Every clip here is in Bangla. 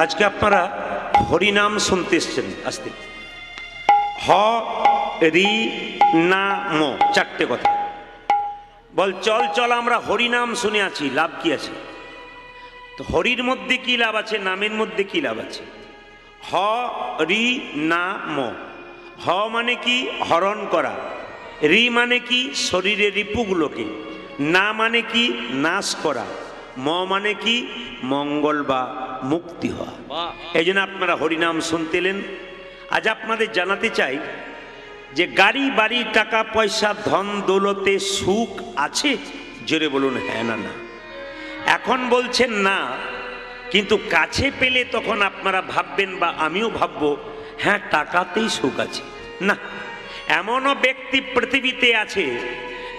আজকে আপনারা হরিনাম শুনতে এসছেন। আসতে হ রি না ম, চারটে কথা বল। চল চল আমরা হরিনাম শুনে আছি, লাভ কি আছে? তো হরির মধ্যে কি লাভ আছে, নামের মধ্যে কি লাভ আছে? হ রি না ম। হ মানে কি? হরণ করা। রি মানে কি? শরীরের রিপুগুলোকে। না মানে কি? নাশ করা। ম মানে কি? মঙ্গল বা মুক্তি হওয়া। এই জন্য আপনারা হরিনাম শুনতে এলেন। আজ আপনাদের জানাতে চাই যে গাড়ি বাড়ি টাকা পয়সা ধন দৌলতে সুখ আছে? জোরে বলুন হ্যাঁ না না। এখন বলছেন না, কিন্তু কাছে পেলে তখন আপনারা ভাববেন বা আমিও ভাববো হ্যাঁ টাকাতেই সুখ আছে। না, এমনও ব্যক্তি পৃথিবীতে আছে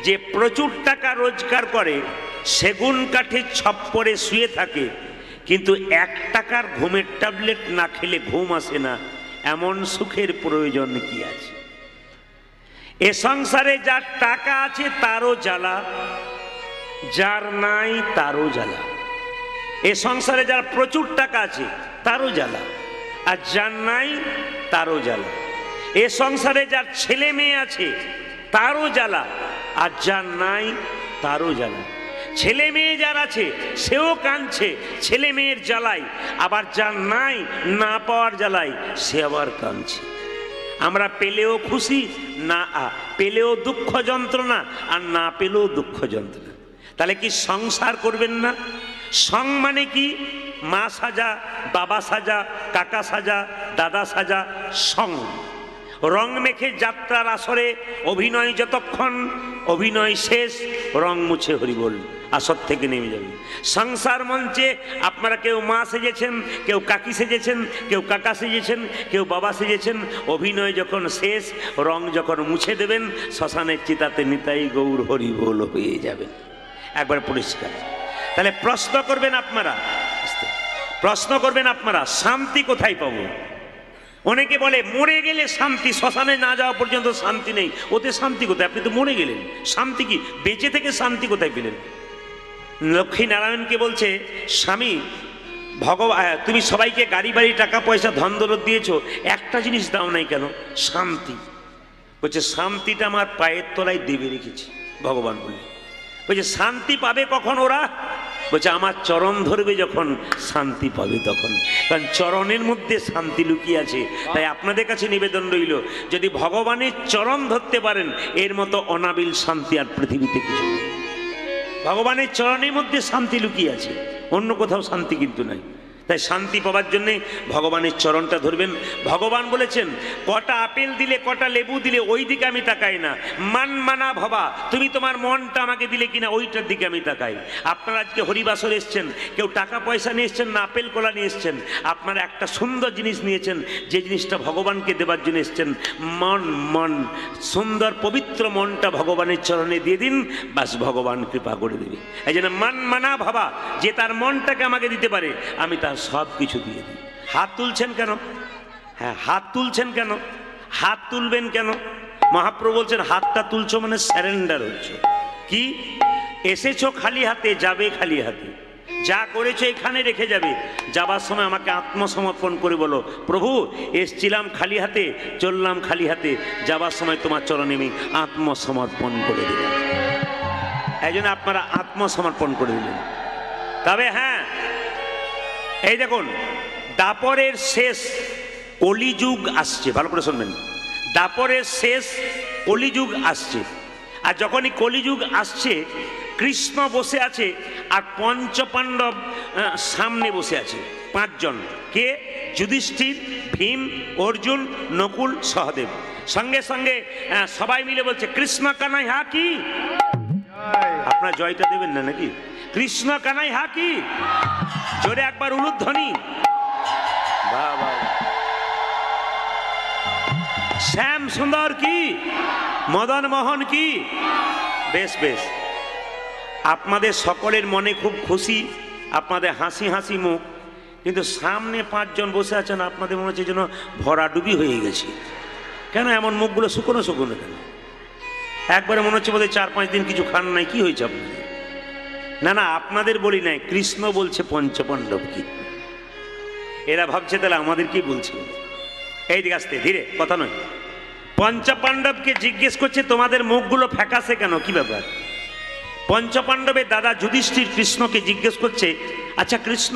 যে প্রচুর টাকা রোজগার করে, সেগুন কাঠের ছপ্পরে শুয়ে থাকে, কিন্তু 1 টাকার ঘুমের ট্যাবলেট না খেলে ঘুম আসে না। এমন সুখের প্রয়োজন কি আছে? এ সংসারে যার টাকা আছে তারও জ্বালা, যার নাই তারও জ্বালা। এ সংসারে যার প্রচুর টাকা আছে তারও জ্বালা, আর যার নাই তারও জ্বালা। এ সংসারে যার ছেলে মেয়ে আছে তারও জ্বালা, আর যার নাই তারও জ্বালা। ছেলে মেয়ে যার আছে সেও কাঁদছে ছেলে মেয়ের জ্বালাই, আবার যার নাই না পাওয়ার জ্বালাই সে আবার কাঁদছে। আমরা পেলেও খুশি, না পেলেও দুঃখ যন্ত্রণা, আর না পেলেও দুঃখ যন্ত্রণা। তাহলে কি সংসার করবেন না? সং মানে কি? মা সাজা, বাবা সাজা, কাকা সাজা, দাদা সাজা, সং। রং মেখে যাত্রার আসরে অভিনয়, যতক্ষণ অভিনয় শেষ রং মুছে হরিবোল, আসর থেকে নেমে যাবে। সংসার মঞ্চে আপনারা কেউ মা সেজেছেন, কেউ কাকি সেজেছেন, কেউ কাকা সেজেছেন, কেউ বাবা সেজেছেন। অভিনয় যখন শেষ, রং যখন মুছে দেবেন, শ্মশানের চিতাতে নিতাই গৌর হরিবোল হয়ে যাবেন, একবার পরিষ্কার। তাহলে প্রশ্ন করবেন আপনারা, প্রশ্ন করবেন আপনারা, শান্তি কোথায় পাবো? অনেকে বলে মরে গেলে শান্তি, শ্মশানে না যাওয়া পর্যন্ত শান্তি নেই। ওতে শান্তি কোথায়? আপনি তো মরে গেলেন, শান্তি কি? বেঁচে থেকে শান্তি কোথায় পেলেন? লক্ষ্মী নারায়ণকে বলছে, স্বামী ভগবান, তুমি সবাইকে গাড়ি বাড়ি টাকা পয়সা ধন দৌলত দিয়েছো, একটা জিনিস দাও নাই কেন? শান্তি। বলছে শান্তিটা আমার পায়ের তলায় দেবে রেখেছি। ভগবান বললেন, বলছে শান্তি পাবে কখন ওরা? বলছে আমার চরণ ধরবে যখন শান্তি পাবে তখন, কারণ চরণের মধ্যে শান্তি লুকিয়ে আছে। তাই আপনাদের কাছে নিবেদন রইল, যদি ভগবানের চরণ ধরতে পারেন, এর মতো অনাবিল শান্তি আর পৃথিবীতে কিছু নেই। ভগবানের চরণের মধ্যে শান্তি লুকিয়ে আছে, অন্য কোথাও শান্তি কিন্তু নাই। তাই শান্তি পাওয়ার জন্যে ভগবানের চরণটা ধরবেন। ভগবান বলেছেন, কটা আপেল দিলে কটা লেবু দিলে ওই দিকে আমি তাকাই না, মান মানা ভবা, তুমি তোমার মনটা আমাকে দিলে কিনা ওইটার দিকে আমি তাকাই। আপনারা আজকে হরিবাসর এসছেন, কেউ টাকা পয়সা নিয়ে এসছেন না আপেল কলা নিয়ে এসছেন, আপনারা একটা সুন্দর জিনিস নিয়েছেন, যে জিনিসটা ভগবানকে দেবার জন্য এসছেন। মন মন সুন্দর পবিত্র মনটা ভগবানের চরণে দিয়ে দিন, বাস ভগবান কৃপা করে দেবে। এই জন্য মান মানা ভাবা, যে তার মনটাকে আমাকে দিতে পারে, আমি তার সব কিছু দিয়ে দিই। হাত তুলছেন কেন? হ্যাঁ, হাত তুলছেন কেন? হাত তুলবেন কেন? মহাপ্রভু বলছেন, হাতটা তুলছো মানে স্যারেন্ডার হচ্ছে। কি? এসেছো খালি হাতে, যাবে খালি হাতে। যা করেছো এখানে রেখে যাবে, যাবার সময় আমাকে আত্মসমর্পণ করে বলো, প্রভু এসছিলাম খালি হাতে, চললাম খালি হাতে, যাবার সময় তোমার চরণে আমি আত্মসমর্পণ করে দিলাম। এই জন্য আপনারা আত্মসমর্পণ করে দিলেন। তবে হ্যাঁ, এই দেখুন, দাপরের শেষ কলিযুগ আসছে, ভালো করে শুনবেন। দাপরের শেষ কলিযুগ আসছে, আর যখনই কলিযুগ আসছে, কৃষ্ণ বসে আছে আর পঞ্চপাণ্ডব সামনে বসে আছে, 5 জন। কে? যুধিষ্ঠির, ভীম, অর্জুন, নকুল, সহদেব। সঙ্গে সঙ্গে সবাই মিলে বলছে, কৃষ্ণ কানাই হা কি? আপনার জয়টা দেবেন না নাকি? কৃষ্ণ কানাই হা কি? জোরে একবার উলুধ্বনি। বাবা, শ্যাম সুন্দর কি? মদন মোহন কি? বেশ বেশ, আপনাদের সকলের মনে খুব খুশি, আপনাদের হাসি হাসি মুখ, কিন্তু সামনে 5 জন বসে আছেন, আপনাদের মনে হচ্ছে যেন ভরাডুবি হয়ে গেছে। কেন এমন মুখগুলো শুকনো শুকনো কেন? একবারে মনে হচ্ছে বোধহয় 4-5 দিন কিছু খান নাই। কি হয়েছে আপনাদের? না না, আপনাদের বলি নাই, কৃষ্ণ বলছে পঞ্চপাণ্ডব কি। এরা ভাবছে তাহলে আমাদেরকেই বলছে। এই দিকে আসতে ধীরে, কথা নয়। পঞ্চপাণ্ডবকে জিজ্ঞেস করছে তোমাদের মুখগুলো ফ্যাকাসে কেন, কি ব্যাপার? পঞ্চপাণ্ডবের দাদা যুধিষ্ঠির কৃষ্ণকে জিজ্ঞেস করছে, আচ্ছা কৃষ্ণ,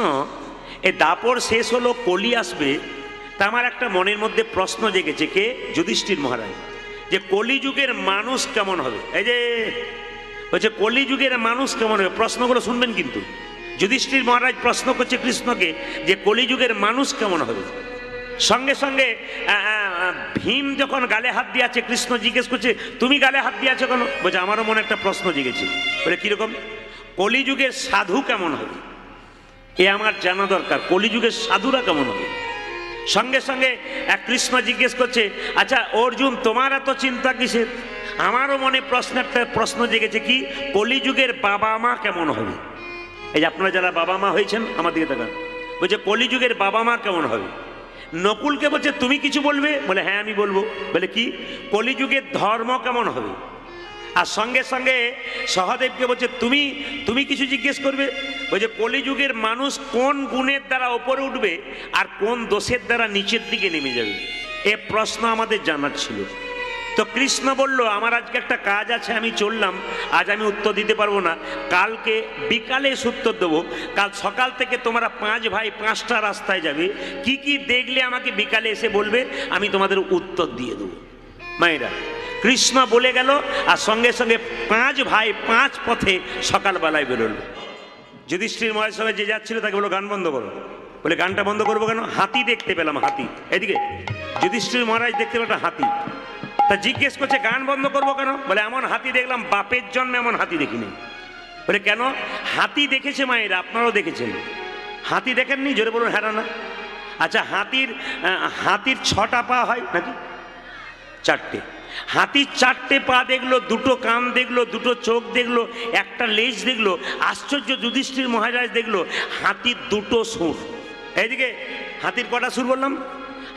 এ দাপর শেষ হলো, কলি আসবে, তা আমার একটা মনের মধ্যে প্রশ্ন জেগেছে। কে? যুধিষ্ঠির মহারাজ। যে কলিযুগের মানুষ কেমন হবে? এই যে বলছে কলিযুগের মানুষ কেমন হবে, প্রশ্নগুলো শুনবেন কিন্তু। যুধিষ্ঠির মহারাজ প্রশ্ন করছে কৃষ্ণকে যে কলিযুগের মানুষ কেমন হবে। সঙ্গে সঙ্গে ভীম যখন গালে হাত দিয়ে আছে, কৃষ্ণ জিজ্ঞেস করছে তুমি গালে হাত দিয়ে আছো কেন? বলছে আমারও মনে একটা প্রশ্ন জেগেছে। বলে কিরকম? কলিযুগের সাধু কেমন হবে, এ আমার জানা দরকার। কলিযুগের সাধুরা কেমন হবে? সঙ্গে সঙ্গে কৃষ্ণ জিজ্ঞেস করছে আচ্ছা অর্জুন, তোমার এত চিন্তা কিসের? আমারও মনে একটা প্রশ্ন জেগেছে, কি কলিযুগের বাবা মা কেমন হবে? এই যে আপনারা যারা বাবা মা হয়েছেন আমার দিকে তাকান। বলছে কলিযুগের বাবা মা কেমন হবে? নকুলকে বলছে তুমি কিছু বলবে? বলে হ্যাঁ আমি বলবো। বলে কি? কলিযুগের ধর্ম কেমন হবে? আর সঙ্গে সঙ্গে সহদেবকে বলছে তুমি কিছু জিজ্ঞেস করবে? বলছে কলিযুগের মানুষ কোন গুণের দ্বারা ওপরে উঠবে আর কোন দোষের দ্বারা নিচের দিকে নেমে যাবে, এ প্রশ্ন আমাদের জানার ছিল। তো কৃষ্ণ বলল আমার আজকে একটা কাজ আছে, আমি চললাম, আজ আমি উত্তর দিতে পারবো না, কালকে বিকালে এসে উত্তর দেবো। কাল সকাল থেকে তোমরা 5 ভাই 5টা রাস্তায় যাবে, কি কি দেখলে আমাকে বিকালে এসে বলবে, আমি তোমাদের উত্তর দিয়ে দেবো। মায়েরা, কৃষ্ণ বলে গেল আর সঙ্গে সঙ্গে 5 ভাই 5 পথে সকালবেলায় বেরোল। যুধিষ্ঠির মহারাজের সঙ্গে যে যাচ্ছিল তাকে বলো গান বন্ধ করো। বলে গানটা বন্ধ করবো কেন? হাতি দেখতে পেলাম, হাতি। এদিকে যুধিষ্ঠির মহারাজ দেখতে পেল একটা হাতি, তা জিজ্ঞেস করছে গান বন্ধ করবো কেন? বলে এমন হাতি দেখলাম, বাপের জন্মে এমন হাতি দেখিনি। বলে কেন? হাতি দেখেছে মায়েরা, আপনারাও দেখেছেন। হাতি দেখেননি? জোরে বলুন হ্যাঁ না। আচ্ছা হাতির 6টা পা হয় নাকি? 4টে। হাতির 4টে পা দেখলো, 2টো কান দেখলো, 2টো চোখ দেখলো, একটা লেজ দেখলো। আশ্চর্য, যুধিষ্ঠির মহারাজ দেখলো হাতির 2টো সুর। এইদিকে হাতির কটা সুর বললাম?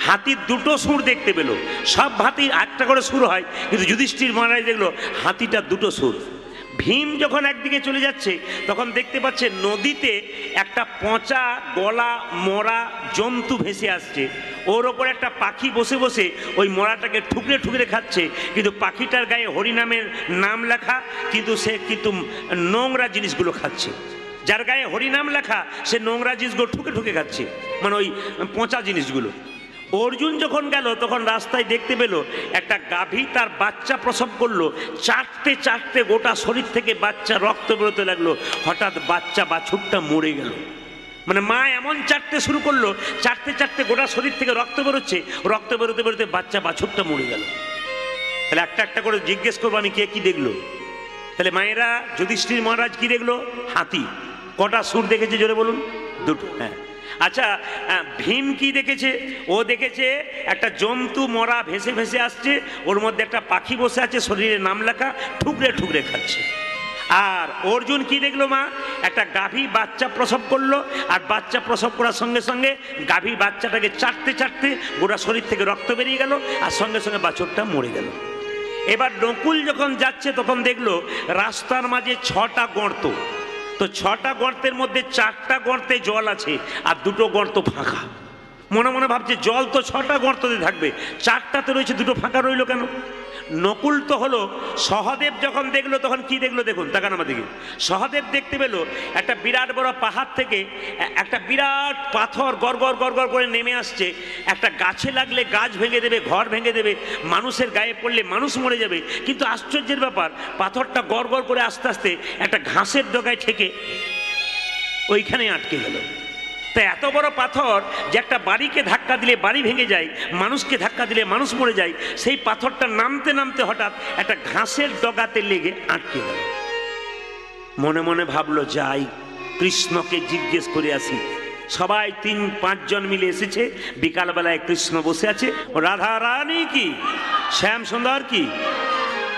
হাতির 2টো সুর দেখতে পেল। সব হাতির একটা করে সুর হয়, কিন্তু যুধিষ্ঠির মহারাজ দেখলো হাতিটা 2টো সুর। ভীম যখন একদিকে চলে যাচ্ছে তখন দেখতে পাচ্ছে নদীতে একটা পচা গলা মরা জন্তু ভেসে আসছে। ওর ওপর একটা পাখি বসে বসে ওই মরাটাকে ঠুকরে ঠুকরে খাচ্ছে, কিন্তু পাখিটার গায়ে হরিনামের নাম লেখা, কিন্তু সে কিন্তু নোংরা জিনিসগুলো খাচ্ছে। যার গায়ে হরিনাম লেখা সে নোংরা জিনিসগুলো ঠুকে ঠুকে খাচ্ছে, মানে ওই পচা জিনিসগুলো। অর্জুন যখন গেল তখন রাস্তায় দেখতে পেল একটা গাভী তার বাচ্চা প্রসব করলো। 4টে গোটা শরীর থেকে বাচ্চা রক্ত বেরোতে লাগলো। হঠাৎ বাছুরটা মরে গেল। মানে মা এমন 4টে শুরু করলো, 4টে গোটা শরীর থেকে রক্ত বেরোচ্ছে, রক্ত বেরোতে বেরোতে বাছুরটা মরে গেল। তাহলে একটা একটা করে জিজ্ঞেস করবো আমি কে কি দেখলো। তাহলে মায়েরা, যুধিষ্ঠির মহারাজ কি দেখলো? হাতি। কটা সুর দেখেছে জোরে বলুন? 2টো। হ্যাঁ। আচ্ছা ভীম কি দেখেছে? ও দেখেছে একটা জন্তু মরা ভেসে ভেসে আসছে, ওর মধ্যে একটা পাখি বসে আছে, শরীরে নাম লেখা, ঠুকরে ঠুকরে খাচ্ছে। আর অর্জুন কি দেখলো? মা একটা গাভী বাচ্চা প্রসব করলো, আর বাচ্চা প্রসব করার সঙ্গে সঙ্গে গাভী বাচ্চাটাকে চাটতে গোটা শরীর থেকে রক্ত বেরিয়ে গেল, আর সঙ্গে সঙ্গে বাছুরটা মরে গেল। এবার নকুল যখন যাচ্ছে তখন দেখলো রাস্তার মাঝে 6টা গর্ত। তো 6টা গর্তের মধ্যে 4টা গর্তে জল আছে আর 2টো গর্ত ফাঁকা। মনে মনে ভাবছে জল তো 6টা গর্ততে থাকবে, 4টাতে রয়েছে, 2টো ফাঁকা রইল কেন? নকুল তো হলো। সহদেব যখন দেখলো তখন কি দেখলো দেখুন, তাকান আমার দিকে। সহদেব দেখতে পেল একটা বিরাট বড় পাহাড় থেকে একটা বিরাট পাথর গড় করে নেমে আসছে। একটা গাছে লাগলে গাছ ভেঙে দেবে, ঘর ভেঙে দেবে, মানুষের গায়ে পড়লে মানুষ মরে যাবে। কিন্তু আশ্চর্যের ব্যাপার, পাথরটা গড় করে আস্তে আস্তে একটা ঘাসের ডগায় ঠেকে ওইখানে আটকে গেল। তো এত বড় পাথর যে একটা বাড়িকে ধাক্কা দিলে বাড়ি ভেঙে যায়, মানুষকে ধাক্কা দিলে মানুষ মরে যায়, সেই পাথরটা নামতে নামতে হঠাৎ একটা ঘাসের ডগাতে লেগে আটকে গেল। মনে মনে ভাবলো যাই কৃষ্ণকে জিজ্ঞেস করে আসি। সবাই 3-5 জন মিলে এসেছে। বিকালবেলায় কৃষ্ণ বসে আছে। রাধা রানী কি, শ্যাম সুন্দর কি?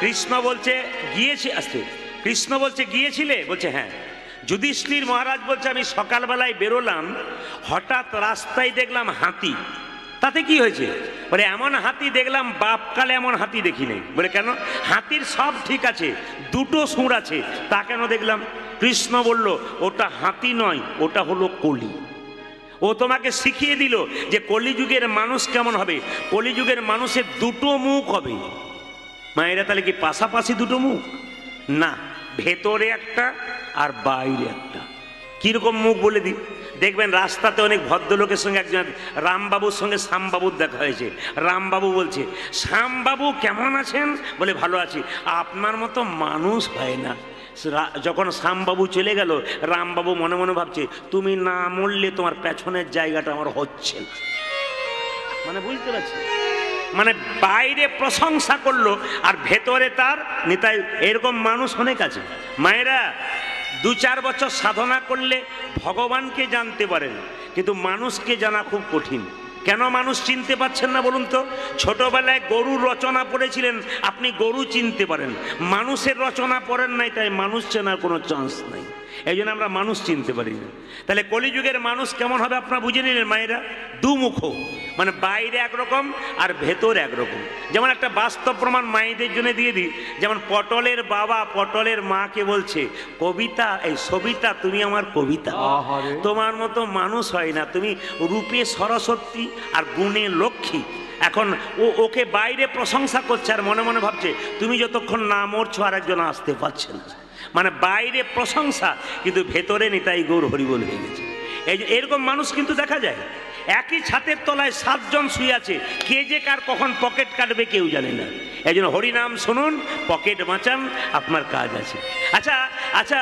কৃষ্ণ বলছে গিয়েছি। আসতে কৃষ্ণ বলছে গিয়েছিলে? বলছে হ্যাঁ। যুধিষ্ঠির মহারাজ বলছে আমি সকালবেলায় বেরোলাম, হঠাৎ রাস্তায় দেখলাম হাতি। তাতে কি হয়েছে? বলে এমন হাতি দেখলাম বাপকালে এমন হাতি দেখি নাই। বলে কেন? হাতির সব ঠিক আছে, 2টো সুর আছে, তা কেন দেখলাম? কৃষ্ণ বলল ওটা হাতি নয়, ওটা হলো কলি। ও তোমাকে শিখিয়ে দিল যে কলিযুগের মানুষ কেমন হবে। কলিযুগের মানুষের দুটো মুখ হবে। মায়েরা তাহলে কি পাশাপাশি দুটো মুখ? না, ভেতরে একটা আর বাইরে একটা। কিরকম মুখ বলে দিই, দেখবেন রাস্তাতে অনেক ভদ্রলোকের সঙ্গে একজন রামবাবুর সঙ্গে শ্যামবাবুর দেখা হয়েছে। রামবাবু বলছে, শ্যামবাবু কেমন আছেন? বলে ভালো আছি। আপনার মতো মানুষ হয় না। যখন শ্যামবাবু চলে গেল, রামবাবু মনে মনে ভাবছে, তুমি না মরলে তোমার পেছনের জায়গাটা আমার হচ্ছে না। মানে বুঝতে পারছি, মানে বাইরে প্রশংসা করলো আর ভেতরে তার নিতাই। এরকম মানুষ অনেক আছে। মায়েরা, 2-4 বছর সাধনা করলে ভগবানকে জানতে পারেন, কিন্তু মানুষকে জানা খুব কঠিন। কেন মানুষ চিনতে পারছেন না বলুন তো? ছোটবেলায় গরুর রচনা পড়েছিলেন, আপনি গরু চিনতে পারেন। মানুষের রচনা পড়েন নাই, তাই মানুষ চেনার কোনো চান্স নাই। এই জন্য আমরা মানুষ চিনতে পারি না। তাহলে কলিযুগের মানুষ কেমন হবে আপনারা বুঝে নিলেন মায়েরা? দুমুখ, মানে বাইরে একরকম আর ভেতর একরকম। যেমন একটা বাস্তব প্রমাণ মায়েদের জন্য দিয়ে দিই। যেমন পটলের বাবা পটলের মাকে বলছে, কবিতা, এই সবিতা তুমি আমার কবিতা, তোমার মতো মানুষ হয় না, তুমি রূপে সরস্বতী আর গুণে লক্ষ্মী। এখন ওকে বাইরে প্রশংসা করছে আর মনে মনে ভাবছে, তুমি যতক্ষণ না মরছো আর একজন আসতে পারছে না। মানে বাইরে প্রশংসা, কিন্তু ভেতরে নিতাই গৌর হরিবোল হয়ে গেছে। এরকম মানুষ কিন্তু দেখা যায়। একই ছাদের তলায় 7 জন শুয়ে আছে, কে যে কার কখন পকেট কাটবে কেউ জানে না। এই জন্য হরিনাম শুনুন, পকেট বাঁচান, আপনার কাজ আছে। আচ্ছা আচ্ছা,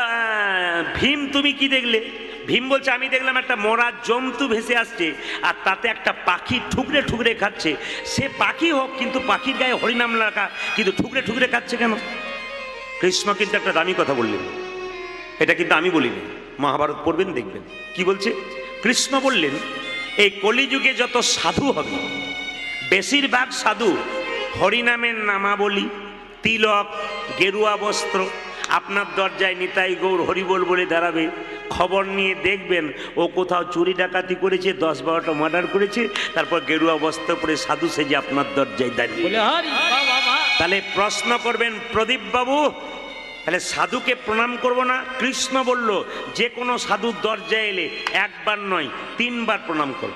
ভীম তুমি কি দেখলে? ভীম বলছে, আমি দেখলাম একটা মরা জন্তু ভেসে আসছে আর তাতে একটা পাখি ঠুকরে ঠুকরে খাচ্ছে। সে পাখি হোক, কিন্তু পাখির গায়ে হরিনাম লেখা, কিন্তু ঠুকরে ঠুকরে খাচ্ছে কেন? কৃষ্ণ কিন্তু একটা দামি কথা বললেন, এটা কিন্তু আমি বলিনি, মহাভারত পড়বেন দেখবেন কি বলছে। কৃষ্ণ বললেন, এই কলিযুগে যত সাধু হবে, বেশিরভাগ সাধু হরিনামের নামাবলী, তিলক, গেরুয়া বস্ত্র, আপনার দরজায় নিতাই গৌর হরিবোল বলে দাঁড়াবে। খবর নিয়ে দেখবেন ও কোথাও চুরি ডাকাতি করেছে, 10-12টা মার্ডার করেছে, তারপর গেরুয়া বস্ত্র পরে সাধু সেজে আপনার দরজায় দাঁড়িয়ে। তাহলে প্রশ্ন করবেন, প্রদীপ বাবু তাহলে সাধুকে প্রণাম করব না? কৃষ্ণ বলল, যে কোনো সাধুর দরজায় এলে একবার নয় 3 বার প্রণাম করো।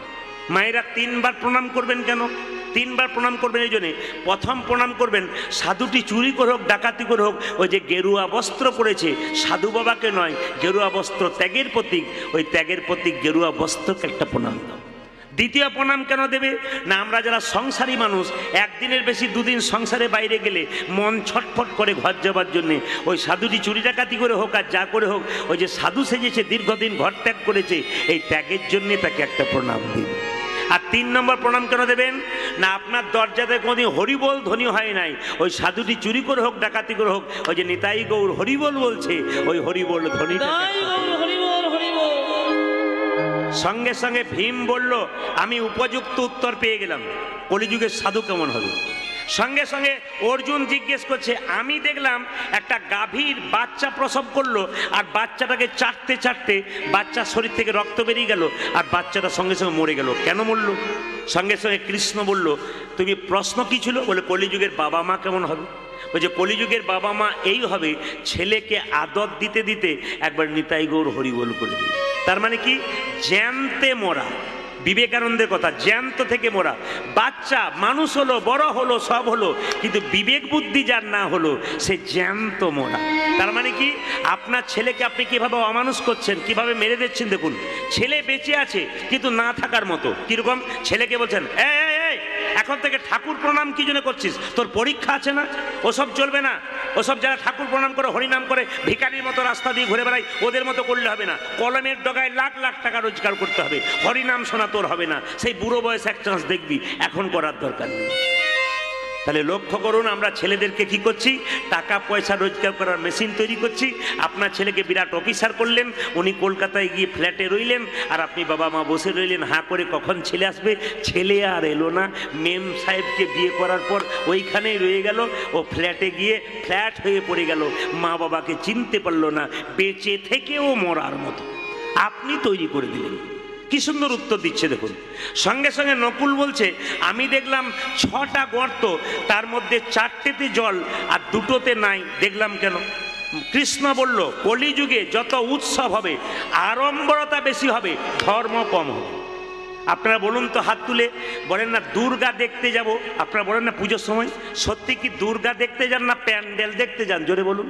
মায়েরা 3 বার প্রণাম করবেন কেন? 3 বার প্রণাম করবেন এই জন্যে, প্রথম প্রণাম করবেন সাধুটি চুরি করে হোক, ডাকাতি করে হোক, ওই যে গেরুয়া বস্ত্র পরেছে, সাধু বাবাকে নয়, গেরুয়া বস্ত্র ত্যাগের প্রতীক, ওই ত্যাগের প্রতীক গেরুয়া বস্ত্রকে একটা প্রণাম দাও। দ্বিতীয় প্রণাম কেন দেবে না? আমরা যারা সংসারী মানুষ, একদিনের বেশি 2 দিন সংসারে বাইরে গেলে মন ছটফট করে ঘর যাবার জন্যে, ওই সাধুটি চুরি ডাকাতি করে হোক আর যা করে হোক, ওই যে সাধু সেজেছে, দীর্ঘদিন ঘর ত্যাগ করেছে, এই ত্যাগের জন্যে তাকে একটা প্রণাম দিন। আর 3 নম্বর প্রণাম কেন দেবেন না? আপনার দরজাতে কোনোদিন হরিবোল ধ্বনি হয় নাই, ওই সাধুটি চুরি করে হোক, ডাকাতি করে হোক, ওই যে নিতাই গৌর হরিবোল বলছে, ওই হরিবোল ধ্বনি। সঙ্গে সঙ্গে ভীম বলল, আমি উপযুক্ত উত্তর পেয়ে গেলাম, কলিযুগের সাধু কেমন হবে। সঙ্গে সঙ্গে অর্জুন জিজ্ঞেস করছে, আমি দেখলাম একটা গাভীর বাচ্চা প্রসব করলো আর বাচ্চাটাকে চাটতে চাটতে বাচ্চার শরীর থেকে রক্ত বেরিয়ে গেল আর বাচ্চাটা সঙ্গে সঙ্গে মরে গেল, কেন মরল? সঙ্গে সঙ্গে কৃষ্ণ বলল, তুমি প্রশ্ন কি ছিল? বলে কলিযুগের বাবা মা কেমন হবে। ওই যে কলিযুগের বাবা মা এই হবে, ছেলেকে আদর দিতে দিতে একবার নিতাই গৌর হরিবোল করে দিল। তার মানে কি? জ্যান্তে মরা। বিবেকানন্দের কথা, জ্যান্ত থেকে মোরা। বাচ্চা মানুষ হলো, বড় হলো, সব হলো, কিন্তু বিবেক বুদ্ধি যার না হলো, সে জ্যান্ত মোরা। তার মানে কি? আপনার ছেলেকে আপনি কিভাবে অমানুষ করছেন, কিভাবে মেরে দিচ্ছেন। দেখুন, ছেলে বেঁচে আছে কিন্তু না থাকার মতো। কিরকম? ছেলেকে বলছেন, এখন থেকে ঠাকুর প্রণাম কি জন্য করছিস? তোর পরীক্ষা আছে না? ওসব চলবে না। ওসব যারা ঠাকুর প্রণাম করে, হরিনাম করে, ভিখারির মতো রাস্তা দিয়ে ঘুরে বেড়ায়, ওদের মতো করলে হবে না। কলমের ডগায় লাখ লাখ টাকা রোজগার করতে হবে, হরিনাম শোনা তোর হবে না। সেই বুড়ো বয়সে এক চান্স দেখবি, এখন করার দরকার নেই। তাহলে লক্ষ্য করুন, আমরা ছেলেদেরকে কি করছি? টাকা পয়সা রোজগার করার মেশিন তৈরি করছি। আপনার ছেলেকে বিরাট অফিসার করলেন, উনি কলকাতায় গিয়ে ফ্ল্যাটে রইলেন, আর আপনি বাবা মা বসে রইলেন হাঁ করে, কখন ছেলে আসবে। ছেলে আর এলো না। মেম সাহেবকে বিয়ে করার পর ওইখানেই রয়ে গেল, ও ফ্ল্যাটে গিয়ে ফ্ল্যাট হয়ে পড়ে গেল, মা বাবাকে চিনতে পারলো না, বেঁচে থেকেও মরার মতো আপনি তৈরি করে দিলেন। কি সুন্দর উত্তর দিচ্ছে দেখুন। সঙ্গে সঙ্গে নকুল বলছে, আমি দেখলাম 6টা গর্ত, তার মধ্যে 4টেতে জল আর 2টোতে নাই, দেখলাম কেন? কৃষ্ণ বলল, কলিযুগে যত উৎসব হবে, আড়ম্বরতা বেশি হবে, ধর্ম কম হবে। আপনারা বলুন তো হাত তুলে, বলেন না দুর্গা দেখতে যাব, আপনারা বলেন না পুজোর সময়, সত্যি কি দুর্গা দেখতে যান না প্যান্ডেল দেখতে যান? জোরে বলুন,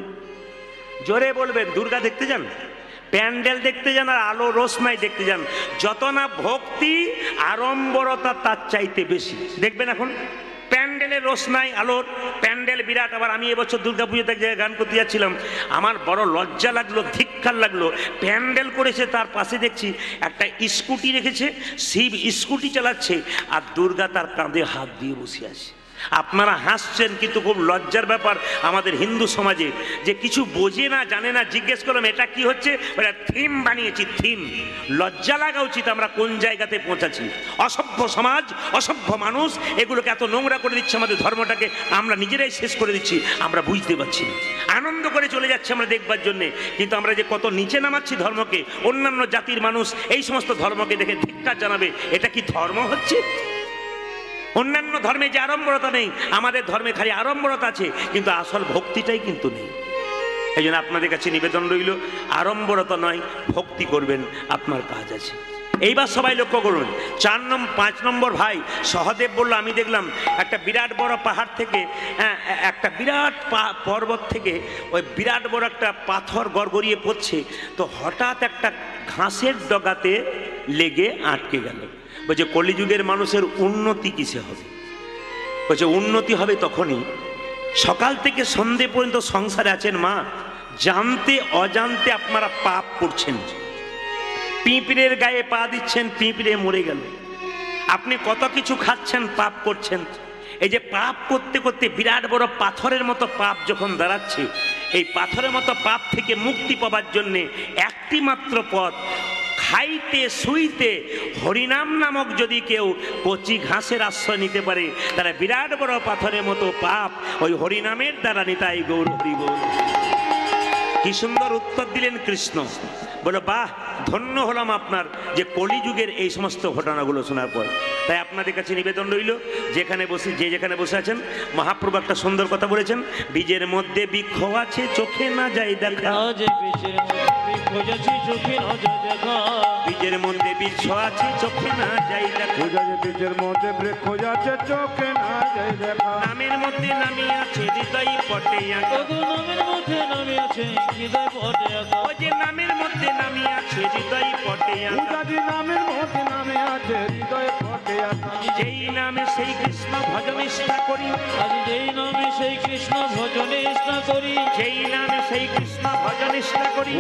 জোরে বলবেন। দুর্গা দেখতে যান, প্যান্ডেল দেখতে যান, আর আলো রোশনাই দেখতে যান? যত না ভক্তি আড়ম্বরতা তার চাইতে বেশি। দেখবেন এখন প্যান্ডেলের রোশনাই আলোর প্যান্ডেল বিরাট। আবার আমি এবছর দুর্গাপুজোতে এক জায়গায় গান করতে যাচ্ছিলাম, আমার বড় লজ্জা লাগলো, ধিক্কার লাগলো। প্যান্ডেল করেছে, তার পাশে দেখছি একটা স্কুটি রেখেছে, শিব স্কুটি চালাচ্ছে আর দুর্গা তার কাঁধে হাত দিয়ে বসে আছে। আপনারা হাসছেন, কিন্তু খুব লজ্জার ব্যাপার আমাদের হিন্দু সমাজে, যে কিছু বোঝে না জানে না। জিজ্ঞেস করলাম এটা কি হচ্ছে, থিম বানিয়েছি, থিম। লজ্জা লাগা উচিত আমরা কোন জায়গাতে পৌঁছাচ্ছি। অসভ্য সমাজ, অসভ্য মানুষ এগুলোকে এত নোংরা করে দিচ্ছে, আমাদের ধর্মটাকে আমরা নিজেরাই শেষ করে দিচ্ছি, আমরা বুঝতে পারছি না। আনন্দ করে চলে যাচ্ছে আমরা দেখবার জন্যে, কিন্তু আমরা যে কত নিচে নামাচ্ছি ধর্মকে। অন্যান্য জাতির মানুষ এই সমস্ত ধর্মকে দেখে ধিক্কার জানাবে, এটা কি ধর্ম হচ্ছে? অন্যান্য ধর্মে যে আড়ম্বরতা নেই, আমাদের ধর্মে খালি আড়ম্বরতা আছে, কিন্তু আসল ভক্তিটাই কিন্তু নেই। এই জন্য আপনাদের কাছে নিবেদন রইল, আড়ম্বরতা নয়, ভক্তি করবেন, আপনার কাজ আছে। এইবার সবাই লক্ষ্য করুন, 5 নম্বর ভাই সহদেব বলল, আমি দেখলাম একটা বিরাট বড় পাহাড় থেকে, একটা বিরাট পর্বত থেকে ওই বিরাট বড় একটা পাথর গড়গড়িয়ে পড়ছে। তো হঠাৎ একটা ঘাসের ডগাতে লেগে আটকে গেল। বলছে কলিযুগের মানুষের উন্নতি কিসে হবে? বলছে উন্নতি হবে তখনই, সকাল থেকে সন্ধে পর্যন্ত সংসারে আছেন মা, জানতে অজান্তে আপনারা পাপ করছেন। পিঁপড়ের গায়ে পা দিচ্ছেন, পিঁপড়ে মরে গেল। আপনি কত কিছু খাচ্ছেন, পাপ করছেন। এই যে পাপ করতে করতে বিরাট বড় পাথরের মতো পাপ যখন দাঁড়াচ্ছে, এই পাথরের মতো পাপ থেকে মুক্তি পাওয়ার জন্যে একটি মাত্র পথ, খাইতে শুইতে হরিনাম নামক যদি কেউ কচি ঘাসের আশ্রয় নিতে পারে, তারা বিরাট বড় পাথরের মতো পাপ ওই হরিনামের দ্বারা নিতাই গৌর হরি গৌর। কি সুন্দর উত্তর দিলেন কৃষ্ণ। বলো বাহ, ধন্য হলাম আপনার যে কলিযুগের এই সমস্ত ঘটনাগুলো শোনার পর। তাই আপনাদের কাছে নিবেদন রইল, যেখানে বসে যে যেখানে বসে আছেন, মহাপ্রভু একটা সুন্দর কথা বলেছেন, বীজের মধ্যে বৃক্ষ আছে চোখে না যাই দেখা। বীজের মধ্যে বৃক্ষ আছে চোখে না যাই দেখা। বীজের মধ্যে বৃক্ষ আছে চোখে না যাই দেখা। নামের মধ্যে নামি আছে হৃদয় পটে আঁকা। নামের মধ্যে নামি আছে হৃদয় পটে আঁকা। ও যে নামের মধ্যে নামি আছে হৃদয় পটে আঁকা। নামের মধ্যে নামে আছে হৃদয় পটে আঁকা। যেই নামে সেই কৃষ্ণ ভজন নিষ্ঠা করি। আজ যেই নামে সেই কৃষ্ণ ভজন নিষ্ঠা করি। যেই নামে সেই কৃষ্ণ ভজন নিষ্ঠা করি।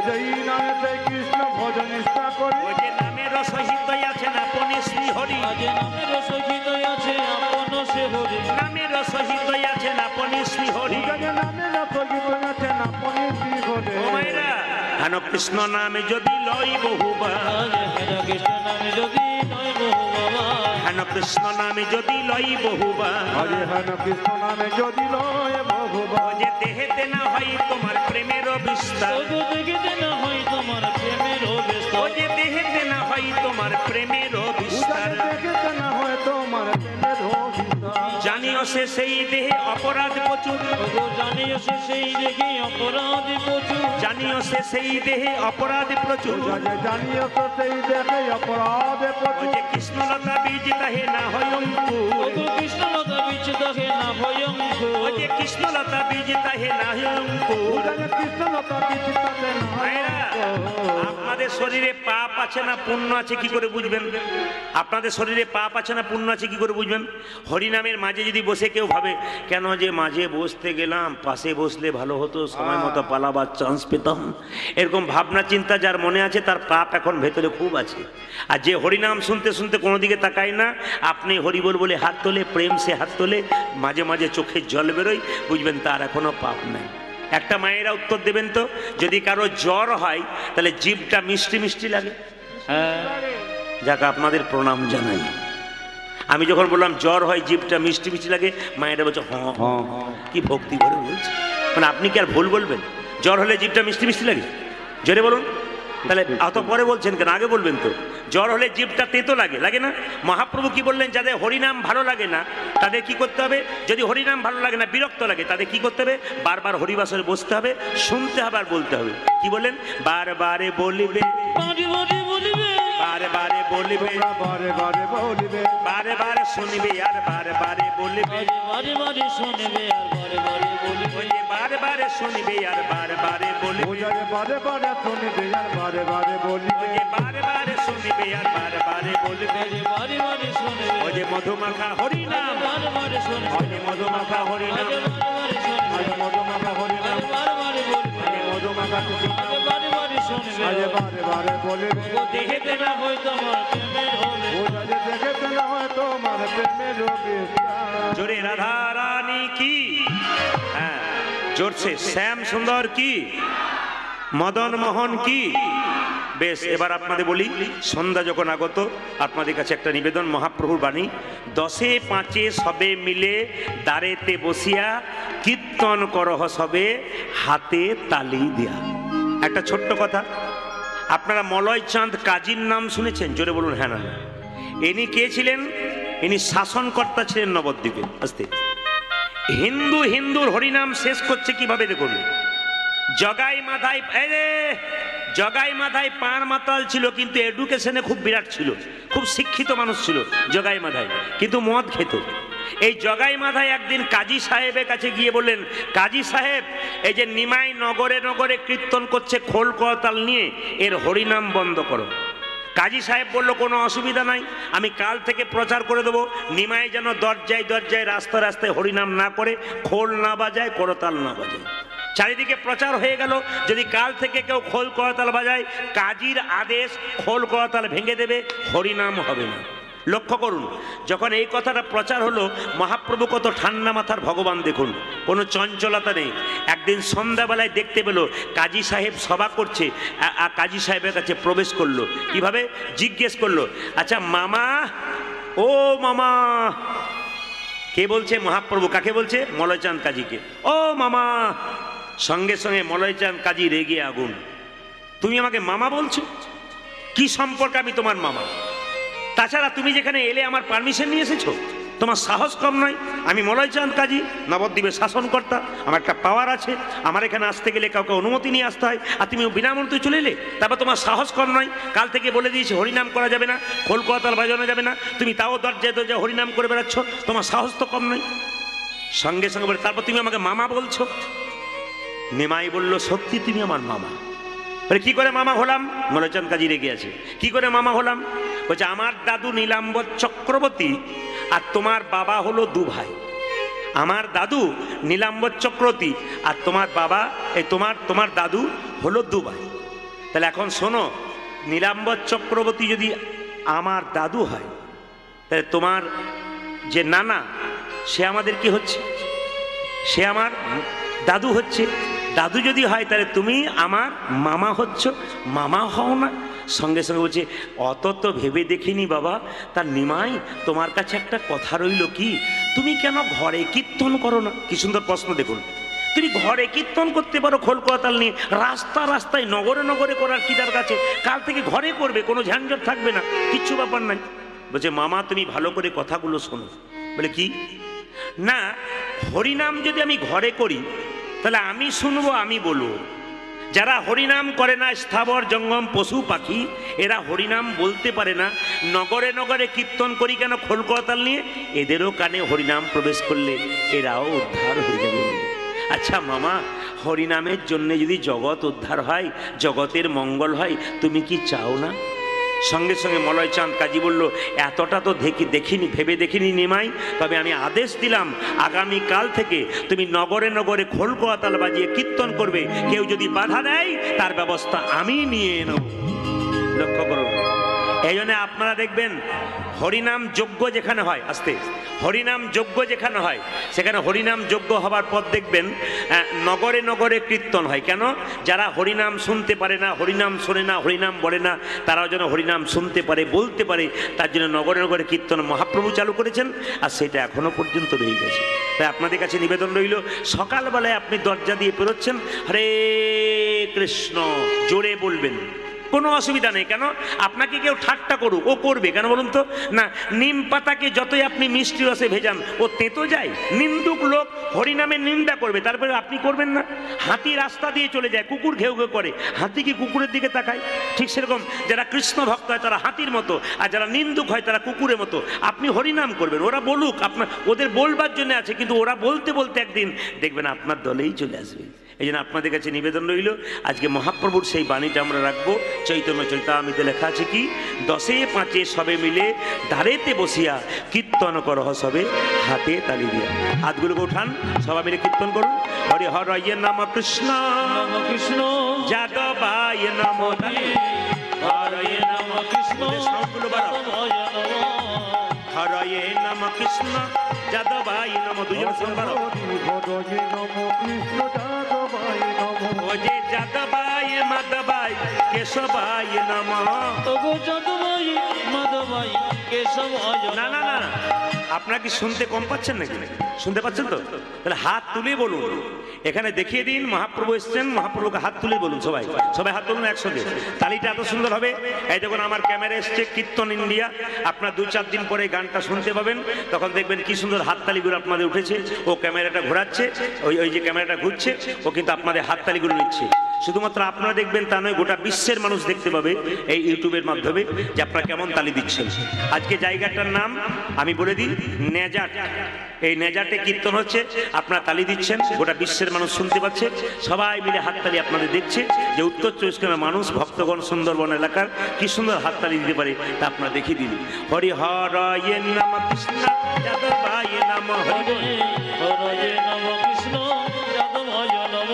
যেই নামে সেই কৃষ্ণ ভজন নিষ্ঠা করি। ও যে নামের সহিত আছেন আপনি শ্রী হরি। আজ নামের সহিত আছে আপন সে হরি। নামের সহিত আছেন আপনি শ্রী হরি। নামের সহিত আছেন আপনি শ্রী হরি। ও মায়েরা, হেন কৃষ্ণ নামে যদি লই বহুবার। হেন কৃষ্ণ নামে যদি নয় বহুবার। হেন কৃষ্ণ নামে যদি লই বহুবার। হেন কৃষ্ণ নামে যদি লয় বহুবার। যে দেহেতে না হয় তোমার প্রেমের বিস্তার। দেখিতে না হয় তোমার প্রেমের ও বিস্তার। যে দেহেতে না হয় তোমার প্রেমের বিস্তার। দেখিতে না হয় তোমার প্রেমের বিস্তার। জানিও সে সেই দেহে অপরাধ প্রচুর। জানিও সে সেই দেখি অপরাধ প্রচুর। জানিও সে সেই দেহে অপরাধ প্রচুর। জানিও তো সেই দেখে অপরাধ ও প্রচুর। যে কৃষ্ণলতা বীজ তাহে না হয় অঙ্কুর। কৃষ্ণলতা বীজ তাহে না ভয়ঙ্কর। ও যে কৃষ্ণলতা বীজ তাহে না হয় অঙ্কুর। কৃষ্ণলতা বিচিতাতে ভাইরা, আপনাদের শরীরে পাপ আছে না পুণ্য আছে কি করে বুঝবেন? আপনাদের শরীরে পাপ আছে না পুণ্য আছে কি করে বুঝবেন? হরিনামের মাঝে যদি বসে কেউ ভাবে, কেন যে মাঝে বসতে গেলাম, পাশে বসলে ভালো হতো, সময় মতো পালাবার চান্স পেতাম, এরকম ভাবনা চিন্তা যার মনে আছে, তার পাপ এখন ভেতরে খুব আছে। আর যে হরিনাম শুনতে শুনতে কোনো দিকে তাকায় না, আপনি হরি বল বলে হাত তোলে, প্রেম সে হাত তোলে, মাঝে মাঝে চোখের জল বেরোয়, বুঝবেন তার এখনো পাপ নেই। একটা মায়েরা উত্তর দেবেন তো, যদি কারো জ্বর হয় তাহলে জিভটা মিষ্টি মিষ্টি লাগে? যাক, আপনাদের প্রণাম জানাই। আমি যখন বললাম জ্বর হয় জিভটা মিষ্টি মিষ্টি লাগে, মায়েরা বলছে হ্যাঁ। কি ভক্তি করে বলছে, মানে আপনি কি আর ভুল বলবেন? জ্বর হলে জিভটা মিষ্টি মিষ্টি লাগে? জোরে বলুন। তাহলে অত পরে বলছেন কেন? আগে বলবেন তো। জ্বর হলে জিভটা তেতো লাগে, লাগে না? মহাপ্রভু কি বললেন? যাদের হরিনাম ভালো লাগে না তাদের কি করতে হবে? যদি হরিনাম ভালো লাগে না, বিরক্ত লাগে, তাদের কি করতে হবে? বারবার হরিবাসরে বসতে হবে, শুনতে হবে আর বলতে হবে। কি বললেন? বারবারে বলিবে, বারে বারে বলিবে, বারে বারে বলবে, তোমরা বারে বারে বলবে, বারে বারে শুনবে আর বারে বারে বলবে, আজ বারে বারে শুনবে আর বারে বারে বলবে, ওই যে বারে বারে শুনবে আর বারে বারে বলবে, ওজারে বারে বারে শুনবে আর বারে বারে বলবে, ওই যে বারে বারে শুনবে আর বারে বারে বলবে, আজ বারে বারে শুনবে, ওই যে মধুমাখা হরিনাম, বারে বারে শুনবে, ওই যে মধুমাখা আজ হরিনাম, বারে বারে শুনবে, আজ মধুমাখা হরিনাম, আজ বারে বারে বলবে, ওই যে মধুমাখা আজ বারে বারে শুনবে, আজ বারে বারে বলবে, ও দেখিতে না হয় তোমার প্রেমের হবে, ওজারে দেখেতে না হয় তোমার প্রেমের বিস্তার। জোরে রাধা রানী কি, হ্যাঁ জোরছে শ্যাম সুন্দর কি, মদন মোহন কি। বেশ, এবার আপনাদের বলি, সন্ধ্যা যখন আগত, আপনাদের কাছে একটা নিবেদন, মহাপ্রভুর বাণী, 10-5 সবে মিলে দ্বারেতে বসিয়া কীর্তন করহ সবে হাতে তালি দিয়া। একটা ছোট্ট কথা, আপনারা মলয় চাঁদ কাজীর নাম শুনেছেন? জোরে বলুন হ্যাঁ না। ইনি কে ছিলেন? ইনি শাসনকর্তা ছিলেন নবদ্বীপে। আস্তে, হিন্দুর হরিনাম শেষ করছে কিভাবে দেখুন। জগাই মাথায় পান মাতাল ছিল, কিন্তু এডুকেশনে খুব বিরাট ছিল, খুব শিক্ষিত মানুষ ছিল জগাই মাথায়, কিন্তু মদ খেত। এই জগাই মাথায় একদিন কাজী সাহেবের কাছে গিয়ে বললেন, কাজী সাহেব, এই যে নিমাই নগরে নগরে কীর্তন করছে খোল করতাল নিয়ে, এর হরিনাম বন্ধ করো। কাজী সাহেব বলল, কোনো অসুবিধা নাই, আমি কাল থেকে প্রচার করে দেবো, নিমাই যেন দরজায় দরজায় রাস্তায় রাস্তায় হরিনাম না করে, খোল না বাজায়, করতাল না বাজায়। চারিদিকে প্রচার হয়ে গেল, যদি কাল থেকে কেউ খোল করতাল বাজায়, কাজীর আদেশ, খোল করতাল ভেঙে দেবে, হরিনাম হবে না। লক্ষ্য করুন, যখন এই কথাটা প্রচার হলো, মহাপ্রভু কত ঠান্ডা মাথার ভগবান দেখুন, কোনো চঞ্চলতা নেই। একদিন সন্ধ্যাবেলায় দেখতে পেল কাজী সাহেব সভা করছে, কাজী সাহেবের কাছে প্রবেশ করলো। কিভাবে? জিজ্ঞেস করলো, আচ্ছা মামা, ও মামা। কে বলছে? মহাপ্রভু। কাকে বলছে? মলয়চাঁদ কাজীকে। ও মামা। সঙ্গে সঙ্গে মলয়চাঁদ কাজী রেগে আগুন, তুমি আমাকে মামা বলছো? কি সম্পর্ক আমি তোমার মামা? তাছাড়া তুমি যেখানে এলে আমার পারমিশন নিয়ে এসেছো, তোমার সাহস কম নয়। আমি মলয়চাঁদ কাজী, নবদ্বীপের শাসনকর্তা, আমার একটা পাওয়ার আছে, আমার এখানে আসতে গেলে কাউকে অনুমতি নিয়ে আসতে হয়, আর তুমি বিনামূল্যে চলে এলে, তারপর তোমার সাহস কম নয়। কাল থেকে বলে দিয়েছি হরিনাম করা যাবে না, খোল করতাল বাজানো যাবে না, তুমি তাও দরজায় দরজায় হরিনাম করে বেড়াচ্ছ, তোমার সাহস তো কম নয়। সঙ্গে সঙ্গে বলে, তারপর তুমি আমাকে মামা বলছো? নিমাই বলল, সত্যি তুমি আমার মামা। বলে, কি করে মামা হলাম? মলয়চাঁদ কাজী রেগে আছে। কি করে মামা হলাম? বলছে, আমার দাদু নীলাম্বর চক্রবর্তী আর তোমার বাবা হলো দু ভাই। আমার দাদু নীলাম্বর চক্রবর্তী আর তোমার বাবা, এই তোমার দাদু হলো দু ভাই। তাহলে এখন শোনো, নীলাম্বর চক্রবর্তী যদি আমার দাদু হয়, তাহলে তোমার যে নানা, সে আমাদের কি হচ্ছে? সে আমার দাদু হচ্ছে। দাদু যদি হয়, তাহলে তুমি আমার মামা হচ্ছ, মামা হও না? সঙ্গে সঙ্গে বলছে, অত তো ভেবে দেখিনি বাবা। তার নিমাই, তোমার কাছে একটা কথা রইল, কি তুমি কেন ঘরে কীর্তন করো না? কি সুন্দর প্রশ্ন দেখুন। তুমি ঘরে কীর্তন করতে পারো খোল করতাল নিয়ে, রাস্তায় নগরে নগরে করার কি তার কাছে? কাল থেকে ঘরে করবে, কোনো ঝঞ্ঝট থাকবে না, কিচ্ছু ব্যাপার নাই। বলছে, মামা তুমি ভালো করে কথাগুলো শোনো। বলে, কি? না, হরিনাম যদি আমি ঘরে করি, তাহলে আমি শুনবো, আমি বলবো। যারা হরিনাম করে না, স্থাবর জঙ্গম পশু পাখি, এরা হরিনাম বলতে পারে না, নগরে নগরে কীর্তন করি কেন খোল করতাল নিয়ে? এদেরও কানে হরিনাম প্রবেশ করলে এরাও উদ্ধার হয়ে যাবে। আচ্ছা মামা, হরিনামের জন্য যদি জগৎ উদ্ধার হয়, জগতের মঙ্গল হয়, তুমি কি চাও না? সঙ্গে সঙ্গে মলয়চাঁদ কাজী বলল, এতটা তো ভেবে দেখিনি নিমাই, তবে আমি আদেশ দিলাম, আগামীকাল থেকে তুমি নগরে নগরে খোল করতাল বাজিয়ে কীর্তন করবে। কেউ যদি বাধা দেয়, তার ব্যবস্থা আমি নিয়ে নেব। লক্ষ্য করুন, এই জন্য আপনারা দেখবেন হরিনাম যজ্ঞ যেখানে হয়, আস্তে, হরিনাম যজ্ঞ যেখানে হয়, সেখানে হরিনাম যজ্ঞ হবার পর দেখবেন নগরে নগরে কীর্তন হয়। কেন? যারা হরিনাম শুনতে পারে না, হরিনাম শোনে না, হরিনাম বলে না, তারাও যেন হরিনাম শুনতে পারে, বলতে পারে, তার জন্য নগরে নগরে কীর্তন মহাপ্রভু চালু করেছেন, আর সেটা এখনো পর্যন্ত রয়ে গেছে। তাই আপনাদের কাছে নিবেদন রইল, সকালবেলায় আপনি দরজা দিয়ে পেরোচ্ছেন, হরে কৃষ্ণ জোরে বলবেন, কোনো অসুবিধা নেই। কেন? আপনাকে কেউ ঠাট্টা করুক, ও করবে কেন বলুন তো? না, নিম পাতাকে যতই আপনি মিষ্টি রসে ভেজান ও তেতো যায়। নিন্দুক লোক হরিনামের নিন্দা করবে, তারপরে আপনি করবেন না। হাতি রাস্তা দিয়ে চলে যায়, কুকুর ঘেউ ঘেউ করে, হাতি কি কুকুরের দিকে তাকায়? ঠিক সেরকম যারা কৃষ্ণ ভক্ত হয় তারা হাতির মতো, আর যারা নিন্দুক হয় তারা কুকুরের মতো। আপনি হরিনাম করবেন, ওরা বলুক, আপনার ওদের বলবার জন্য আছে, কিন্তু ওরা বলতে বলতে একদিন দেখবেন আপনার দলেই চলে আসবে। এই জন্য আপনাদের কাছে নিবেদন রইল, আজকে মহাপ্রভুর সেই বাণীটা আমরা রাখবো। চৈতন্য চৈতামিতে লেখা আছে কি, 10-5 সবে মিলে ধারেতে বসিয়া কীর্তন করহ সবে হাতে তালি দিয়া। হাতগুলোকে উঠান, সবাই মিলে কীর্তন করুন। হরে হরয়ে নম কৃষ্ণ নম কৃষ্ণ যাদবায় নম। হরে নম কৃষ্ণ সবগুলো বাড়াও। যাদবায় নমঃ। হরয়ে নম কৃষ্ণ যাদবায় নম। দুজন সঙ্গ বাড়াও। হরয়ে নম কৃষ্ণ যাদবায় নম। ও যে যাদবায় মাধবায় কেশবায় নম। তবু যদুময় মাধবাই কেশবায় না না না, আপনারা কি শুনতে কম পাচ্ছেন নাকি? শুনতে পাচ্ছেন তো? তাহলে হাত তুলে বলুন, এখানে দেখিয়ে দিন মহাপ্রভু এসছেন, মহাপ্রভুকে হাত তুলে বলুন। সবাই সবাই হাত তুলুন একসঙ্গে, তালিটা এত সুন্দর হবে। এই দেখুন আমার ক্যামেরা এসছে কীর্তন ইন্ডিয়া, আপনার 2-4 দিন পরে গানটা শুনতে পাবেন, তখন দেখবেন কি সুন্দর হাততালিগুলো আপনাদের উঠেছে। ও ক্যামেরাটা ঘোরাচ্ছে, ওই যে ক্যামেরাটা ঘুরছে, ও কিন্তু আপনাদের হাততালিগুলো নিচ্ছে। শুধুমাত্র আপনারা দেখবেন তা নয়, গোটা বিশ্বের মানুষ দেখতে পাবে এই ইউটিউবের মাধ্যমে যে আপনারা কেমন তালি দিচ্ছেন। আজকে জায়গাটার নাম আমি বলে দিই, নেজাট। এই নেজাটে কীর্তন হচ্ছে, আপনারা তালি দিচ্ছেন, গোটা বিশ্বের মানুষ শুনতে পাচ্ছে, সবাই মিলে হাততালি আপনাদের দেখছে যে উত্তর 24 পরগনার মানুষ, ভক্তগণ, সুন্দরবন এলাকার কি সুন্দর হাততালি দিতে পারে তা আপনারা দেখিয়ে দিন। হরি হরয়ে নম কৃষ্ণ যাদবায় নম। হরি হরে নম কৃষ্ণ যাদবায় নমঃ।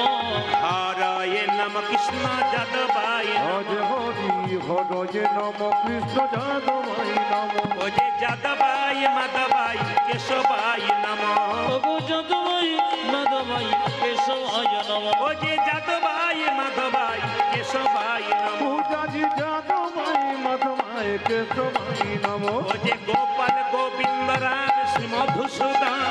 হরয়ে নম কৃষ্ণ যাদবায় নম। হরে হরয়ে নম কৃষ্ণ যাদবায় নম। ও যে যাদবায় মাধবায় কেশবায় নম। তবু যদুময় মাধবাই কেশবায় নমঃ। ও যে যাদবায় মাধবায় কেশবায় নম। পূজাজি যাদবায় মাধবায় কেশবায় নম। ও যে গোপাল গোবিন্দ রাম শ্রী মধুসূদন।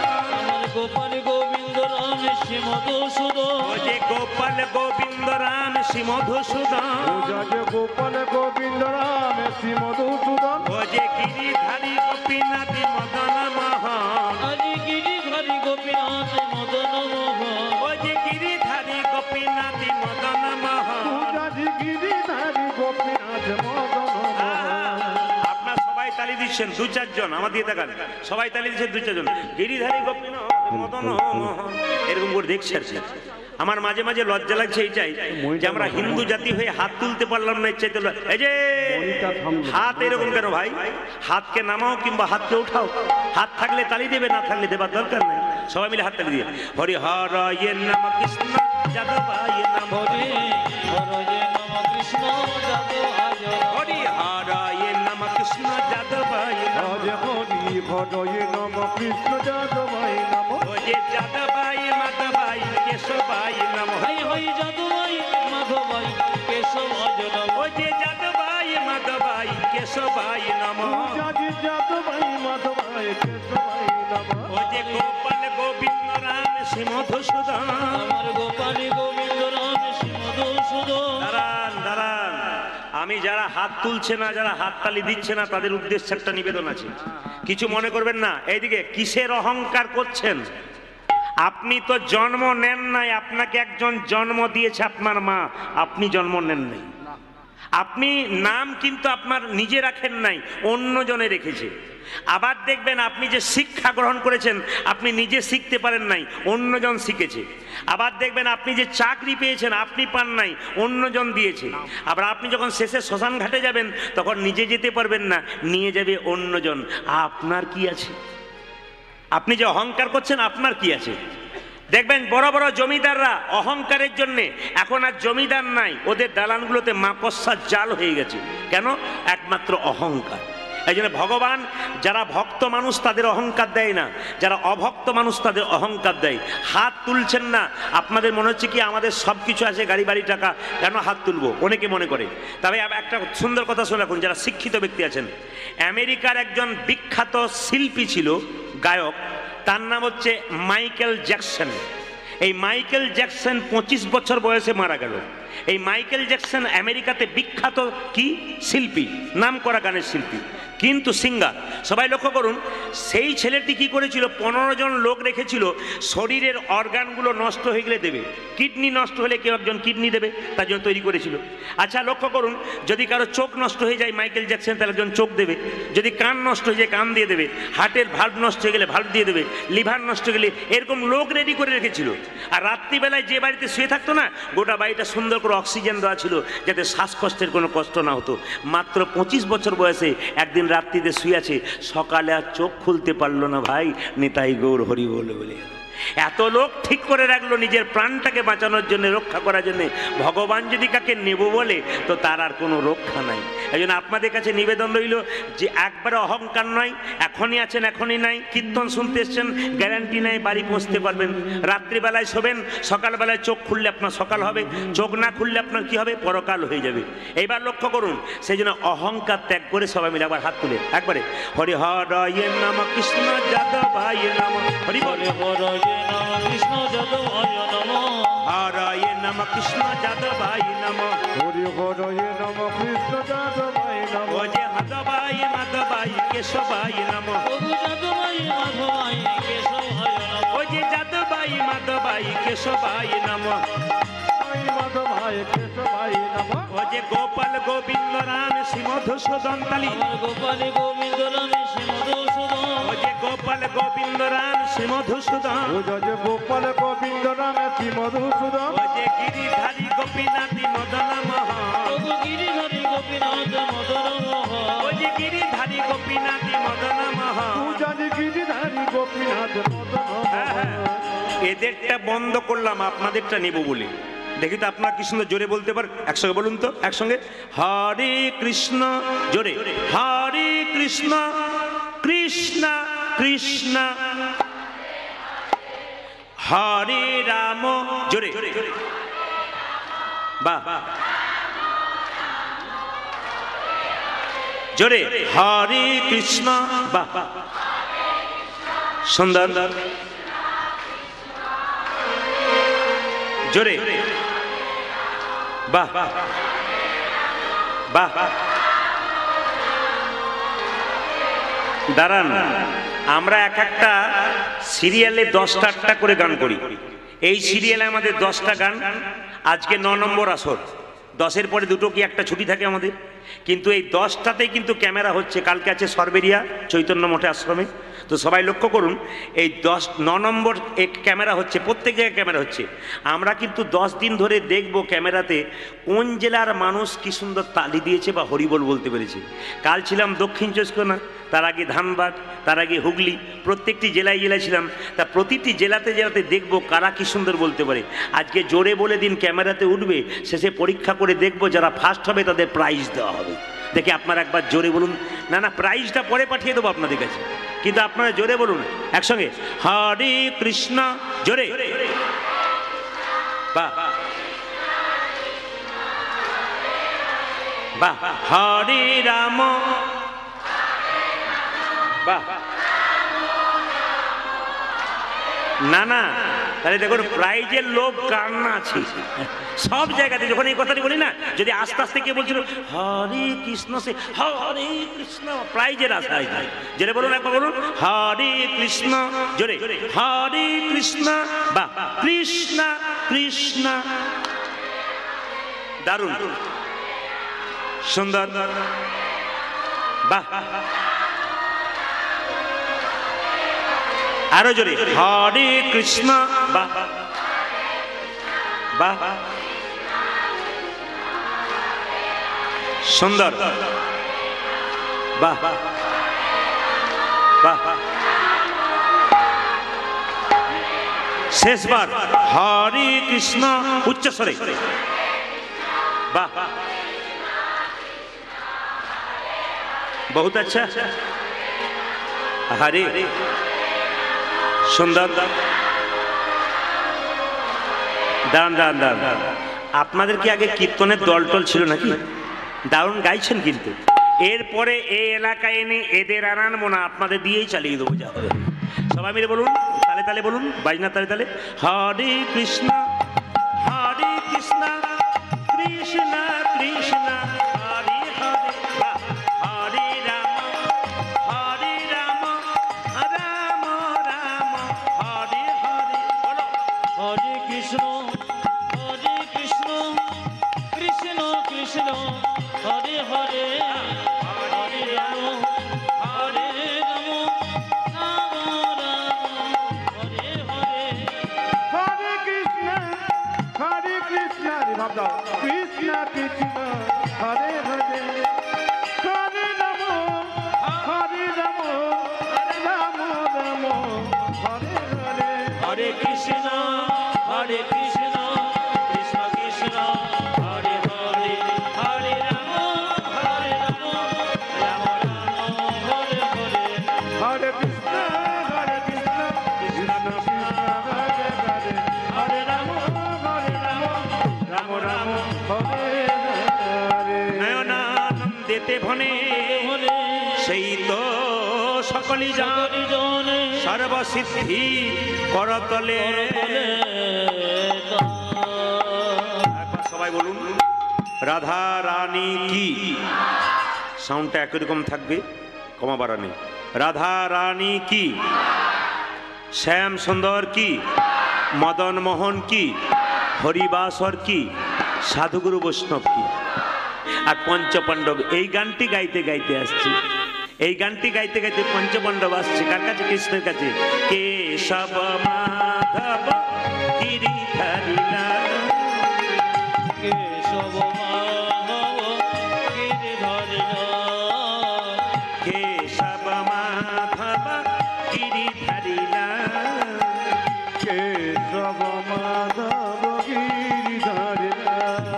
আমার গোপাল গোবিন্দ রাম শ্রী মধুসূদন। ও যে গোপাল গোবিন্দ রাম শ্রী মধুসূদন। পূজাজি গোপাল গোবিন্দ রাম শ্রী মধুসূদন। ও যে গিরিধারী গোপীনাথ মদন মোহন। আজি গিরিধারী গোপীনাথ মদন মোহন। ও যে গিরিধারী গোপীনাথ মদন মোহন। পূজাজি গিরিধারী গোপীনাথ মদন মোহন। আপনার সবাই তালি দিচ্ছেন, 2-4 জন আমার দিয়ে দেখান, সবাই তালি দিচ্ছেন 2-4 জন। গিরিধারী গোপীনাথ মদন মোহন এরকম করে দেখছি আর কি। আমার মাঝে মাঝে লজ্জা লাগছে এইটাই যে আমরা হিন্দু জাতি হয়ে হাত তুলতে পারলাম না। ইচ্ছে এই যে হাত এরকম কেন ভাই? হাতকে নামাও কিংবা হাতকে উঠাও। হাত থাকলে তালি দেবে, না থাকলে দেবার দরকার নেই। সবাই মিলে হাত তালি দিয়ে হরি হরয়ে নম কৃষ্ণ যাদবায় নম। হরে হরে নম কৃষ্ণ যাদবায় নমঃ। হরি হরয়ে নম কৃষ্ণ যাদবায় নম। হরে হরি হরয়ে নম কৃষ্ণ যাদবায় নম। ও যে যাদবায় মাধবায় কেশবায় নম। হাই হাই যদুময় মাধবাই কেশবায় নমঃ। ও যে যাদবায় মাধবায় কেশবায় নম। পূজাজি যাদবায় মাধবায় কেশবায় নম। ও যে গোপাল গোবিন্দ রাম শ্রী মধুসূদন। আমার গোপাল গোবিন্দ রাম শ্রী মধুসূদন। দাঁড়ান দাঁড়ান, আমি যারা হাত তুলছে না, যারা হাত তালি দিচ্ছে না, তাদের উদ্দেশ্যে একটা নিবেদন আছে, কিছু মনে করবেন না। এইদিকে কিসের অহংকার করছেন? আপনি তো জন্ম নেন নাই, আপনাকে একজন জন্ম দিয়েছে, আপনার মা। আপনি জন্ম নেন নাই। আপনি নাম কিন্তু আপনার নিজে রাখেন নাই, অন্যজনে রেখেছে। আবার দেখবেন আপনি যে শিক্ষা গ্রহণ করেছেন, আপনি নিজে শিখতে পারেন নাই, অন্যজন শিখেছে। আবার দেখবেন আপনি যে চাকরি পেয়েছেন, আপনি পান নাই, অন্যজন দিয়েছে। আবার আপনি যখন শেষে শ্মশান ঘাটে যাবেন, তখন নিজে যেতে পারবেন না, নিয়ে যাবে অন্যজন। আপনার কি আছে? আপনি যে অহংকার করছেন, আপনার কি আছে? দেখবেন বড় বড় জমিদাররা অহংকারের জন্য এখন আর জমিদার নাই, ওদের দালানগুলোতে মাকড়সার জাল হয়ে গেছে। কেন? একমাত্র অহংকার। এই জন্য ভগবান যারা ভক্ত মানুষ তাদের অহংকার দেয় না, যারা অভক্ত মানুষ তাদের অহংকার দেয়। হাত তুলছেন না, আপনাদের মনে হচ্ছে কি আমাদের সব কিছু আছে, গাড়ি বাড়ি টাকা, কেন হাত তুলবো, অনেকে মনে করে। তবে একটা সুন্দর কথা শুনে রাখুন, যারা শিক্ষিত ব্যক্তি আছেন। আমেরিকার একজন বিখ্যাত শিল্পী ছিল, গায়ক, তার নাম হচ্ছে মাইকেল জ্যাকসন। এই মাইকেল জ্যাকসন 25 বছর বয়সে মারা গেল। এই মাইকেল জ্যাকসন আমেরিকাতে বিখ্যাত কি শিল্পী, নাম করা গানের শিল্পী, কিন্তু সিঙ্গার। সবাই লক্ষ্য করুন, সেই ছেলেটি কি করেছিল, 15 জন লোক রেখেছিল, শরীরের অর্গানগুলো নষ্ট হয়ে গেলে দেবে। কিডনি নষ্ট হলে কেউ একজন কিডনি দেবে, তার জন্য তৈরি করেছিল। আচ্ছা লক্ষ্য করুন, যদি কারো চোখ নষ্ট হয়ে যায় মাইকেল জ্যাকসন, তাহলে একজন চোখ দেবে। যদি কান নষ্ট হয়ে যায় কান দিয়ে দেবে, হার্টের ভাল্ব নষ্ট হয়ে গেলে ভাল্ব দিয়ে দেবে, লিভার নষ্ট হয়ে গেলে, এরকম লোক রেডি করে রেখেছিল। আর রাত্রিবেলায় যে বাড়িতে শুয়ে থাকতো না, গোটা বাড়িটা সুন্দর করে অক্সিজেন দেওয়া ছিল, যাতে শ্বাসকষ্টের কোনো কষ্ট না হতো। মাত্র 25 বছর বয়সে একদিন রাত্রিতে শুয়ে আছে, সকালে আর চোখ খুলতে পারলো না ভাই, নিতাই গৌর হরি বল বলে। এত লোক ঠিক করে রাখলো নিজের প্রাণটাকে বাঁচানোর জন্য, রক্ষা করার জন্য। ভগবান যদি কাকে নেব বলে, তো তার আর কোনো রক্ষা নাই। এই জন্য আপনাদের কাছে নিবেদন রইল যে একবারে অহংকার নয়, এখনই আছেন এখনই নাই, কীর্তন শুনতে এসছেন, গ্যারান্টি নাই বাড়ি পৌঁছতে পারবেন। রাত্রিবেলায় শোবেন, সকালবেলায় চোখ খুললে আপনার সকাল হবে, চোখ না খুললে আপনার কি হবে, পরকাল হয়ে যাবে। এইবার লক্ষ্য করুন, সেই জন্য অহংকার ত্যাগ করে সবাই মিলে আবার হাত তুলে একবারে হরি হরয়ে নম কৃষ্ণ যাদবায় নম, হরি বলে হরয়ে নম কৃষ্ণ যাদবায় নমঃ, হরয়ে নম কৃষ্ণ যাদবায় নম, হরি হরয়ে নম কৃষ্ণ যাদবায় নম, ও যে মাধবায় মাধবায় কেশবায় নম, প্রভু যাদবায় মাধবায় কেশবায় নমঃ, ও যে যাদবায় মাধবায় কেশবায় নম, মাধবায় কেশবায় নম, ও যে গোপাল গোবিন্দ রাম শ্রী মধুসূদন তালি, আমার গোপাল গোবিন্দ রামে শ্রী মধুসূদন, ও যে গোপাল গোবিন্দ রাম শ্রী মধুসূদন, ও যে গোপাল গোবিন্দ রাম শ্রী মধুসূদন, ও যে গিরিধারী গোপীনাথী মদন মোহন, প্রভু গিরিধারী গোপীনাথ মদন মোহন, ও যে গিরিধারী গোপীনাথী মদন মোহন। পূজারি গিরিধারী গোপীনাথ মদন মোহন। এদেরটা বন্ধ করলাম, আপনাদেরটা নেব বলে। দেখি তো আপনারা কি সুন্দর জোরে বলতে পারেন, একসঙ্গে বলুন তো, একসঙ্গে হরে কৃষ্ণ, জোরে হরে কৃষ্ণ কৃষ্ণ কৃষ্ণ হরে রাম, জোরে বাহ, জোরে হরে কৃষ্ণ, বাহ সুন্দর, জোরে বাহ বাহ। দাঁড়ান, আমরা এক একটা সিরিয়ালে 10টা করে গান করি। এই সিরিয়ালে আমাদের 10টা গান, আজকে 9 নম্বর আসর, 10-এর পরে 2টো কি একটা ছুটি থাকে আমাদের, কিন্তু এই 10টাতেই কিন্তু ক্যামেরা হচ্ছে। কালকে আছে সরবেরিয়া চৈতন্য মঠে আশ্রমে, তো সবাই লক্ষ্য করুন, এই 9 নম্বর এক ক্যামেরা হচ্ছে, প্রত্যেক জায়গায় ক্যামেরা হচ্ছে। আমরা কিন্তু 10 দিন ধরে দেখব ক্যামেরাতে কোন জেলার মানুষ কি সুন্দর তালি দিয়েছে বা হরিবোল বলতে পেরেছে। কাল ছিলাম দক্ষিণ চব্বিশ পরগনা, তার আগে ধানবাদ, তার আগে হুগলি, প্রত্যেকটি জেলায় ছিলাম। তা প্রতিটি জেলাতে জেলাতে দেখব কারা কি সুন্দর বলতে পারে। আজকে জোরে বলে দিন ক্যামেরাতে উঠবে, শেষে পরীক্ষা করে দেখব, যারা ফার্স্ট হবে তাদের প্রাইজ দেওয়া হবে। দেখে আপনারা একবার জোরে বলুন, না না প্রাইজটা পরে পাঠিয়ে দেবো আপনাদের কাছে, কিন্তু আপনারা জোরে বলুন একসঙ্গে হরে কৃষ্ণ, জোরে বাহ বাহ, হরে রাম, বাহ। না না, তাহলে দেখুন প্রাইজের লোভ কার না আছে সব জায়গাতে। যখন এই কথাটি বলি না, যদি আস্তে আস্তে কে বলছিল হরে কৃষ্ণ, সে হরে কৃষ্ণ, প্রাইজের আশায় যায়। জোরে বলুন, একবার বলুন হরে কৃষ্ণ, জোরে হরে কৃষ্ণ, বা কৃষ্ণ কৃষ্ণ, দারুণ সুন্দর, বাহ। আরো জোরে হরে কৃষ্ণ, বাহ বাহ সুন্দর, বাহ বাহ। শেষবার হরে কৃষ্ণ, উচ্চস্বরে, বাহ বহুত আচ্ছা, হরে সুন্দর, দান দান দান। আপনাদের কি আগে কীর্তনের দল টল ছিল নাকি? দারুণ গাইছেন, কিন্তু এরপরে এই এলাকায় এনে এদের আর আনবো না, আপনাদের দিয়েই চালিয়ে দেবো যা হবে। সবাই মিলে বলুন, তালে তালে বলুন, বাজনা তালে তালে, হরে কৃষ্ণ কৃষ্ণ হরে হরে হরে রাম রাম রাম হরে হরে বলো হরে কৃষ্ণ কৃষ্ণ কৃষ্ণ হরে হরে হরে রাম হরে রাম রাম রাম হরে হরে হরে কৃষ্ণ হরে কৃষ্ণ রে ভাব দাও কৃষ্ণ কৃষ্ণ হরে হরে হরে রাম রাম রাম হরে হরে হরে কৃষ্ণ কৃষ্ণ কৃষ্ণ হরে হরে হরে রাম রাম রাম হরে হরে হরে কৃষ্ণ কৃষ্ণ কৃষ্ণ হরে হরে হরে রাম রাম রাম হরে হরে নয়নানন্দেতে ভনে হরে সেই তো সকলি জনে সর্বসিদ্ধি করতলে একবার সবাই বলুন রাধা রানী কি সাউন্ডটা একই রকম থাকবে কমা বাড়া নেই রাধা রানী কি শ্যাম সুন্দর কি মদন মোহন কি হরিবাসর কি সাধুগুরু বৈষ্ণব কি আর পঞ্চপাণ্ডব এই গানটি গাইতে গাইতে আসছি এই গানটি গাইতে গাইতে পঞ্চপাণ্ডব আসছে কার কাছে কৃষ্ণের কাছে কেশব মাধব গিরিধারী লাল কেশব মাধব গিরিধারী লাল কেশব মাধব গিরিধারী লাল কেশব মাধব গিরিধারী লাল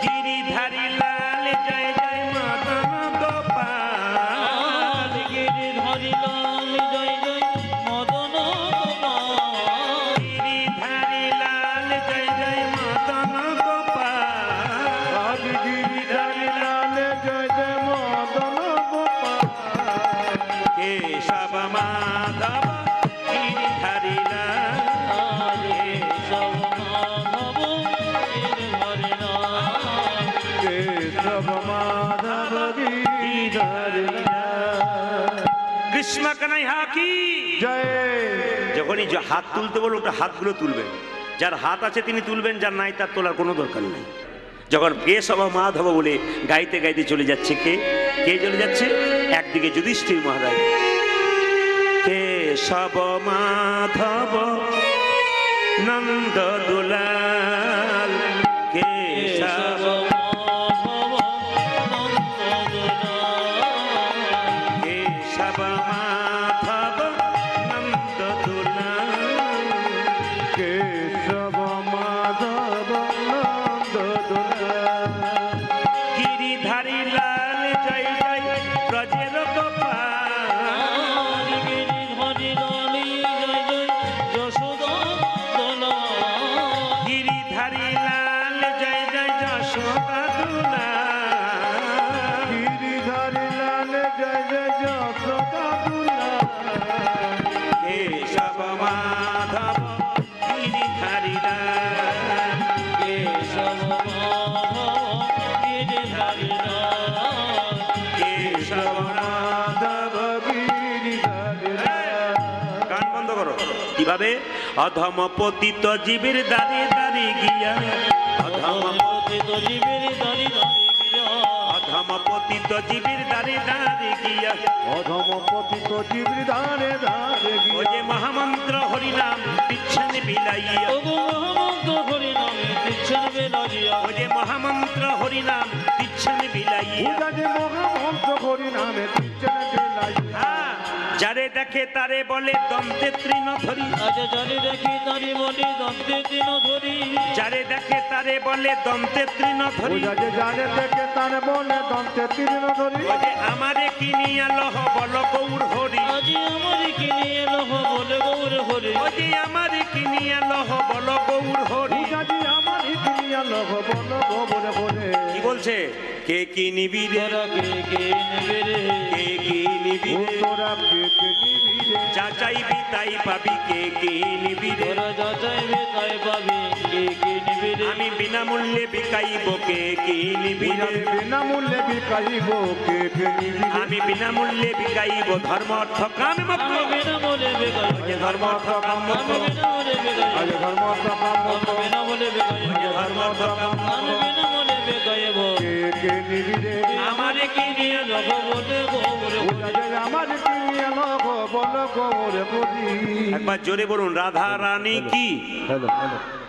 গিরিধারী লাল জয় জয় মদন গোপাল গিরিধারী লাল জয় জয় মদন গোপাল গিরিধারী লাল জয় জয় মদন গোপাল আদি গিরিধারী লাল জয় জয় মদন গোপাল কেশব মাধব গিরিধারী লাল কেশব মাধব গিরিধারী লাল কেশব মাধব গিরিধারী লাল কৃষ্ণ কানাইয়া কি জয় যখনই যে হাত তুলতে বলো ওটা হাতগুলো তুলবেন যার হাত আছে তিনি তুলবেন যার নাই তার তোলার কোনো দরকার নেই যখন কেশব মাধব বলে গাইতে গাইতে চলে যাচ্ছে কে কে চলে যাচ্ছে একদিকে যুধিষ্ঠির মহারাজ কেশব মাধব নন্দ দুলাল কেশব কেশব মাধব নন্দ দুলাল কেশব মাধব নন্দ দুলাল গিরিধারী লাল জয় জয় ব্রজের গোপাল গিরিধারী লাল জয় জয় যশোদা দুলাল গিরিধারী লাল জয় জয় যশোদা দুলাল কেশব মাধব গিরিধারী লাল কেশব মাধব গিরিধারী লাল গান বন্ধ করো কিভাবে অধম পতিত জীবের দাঁড়িয়ে দাঁড়িয়ে গিয়া অধম অধম পতিত জীবের দাঁড়িয়ে দাঁড়িয়ে গিয়া অধম পতিত জীবরি ধারে ধারে ও গিয়া যে মহামন্ত্র হরিনাম দিচ্ছেন বিলাইয়া ও যে মহামন্ত্র হরিনাম দিচ্ছেন বিলাইয়া পূজা যে মহামন্ত্র হরি নামে তিনজন বেলাইয়া হ্যাঁ, যারে দেখে তারে বলে দন্তে তৃণ ধরি জানি দেখি তারি বলি দন্তে দিন ধরি যারে দেখে তারে বলে দন্তে তৃণ ধরি পূজা যে জানে দেখে তার বলে দন্তে তীর্ণ ধরি ও যে আমারে কিনিয়া লহ বল গৌর হরি আজি আমার কিনে এলো বলে গৌর হরে ও যে আমারে কিনিয়া লহ বল গৌর হরি পূজা যে আমার দুনিয়া লহ বল গোবর বলে কি বলছে কে কি নিবি রে তোরা কে নেবে রে কে কি নিবি ও রে তোরা কে কে নিবি রে যা চাইবি তাই পাবি কে কে নিবি রে তোরা যা চাইবে তাই পাবি কে কে নিবি রে আমি বিনামূল্যে বিকাইব কে কে নিবি রে আমি বিনামূল্যে বিকাইব কে কে নিবি রে আমি বিনামূল্যে বিকাইব ধর্ম অর্থ কাম মোক্ষ আমি বিনামূল্যে বেকাই ধর্ম অর্থ কাম আমি মোক্ষ বিনামূল্যে বেকাই আজ ধর্ম কাম আমি বিনামূল্যে বেকাই ধর্ম অর্থ কাম আমি বিনামূল্যে বেকাইব কে কে নিবি রে আমারে কি নিয়ে লোক বলে গোবরে আমার কিনিয়ে লোক বল গোবরে করি একবার জোরে বলুন রাধা রানী কি হ্যালো হ্যালো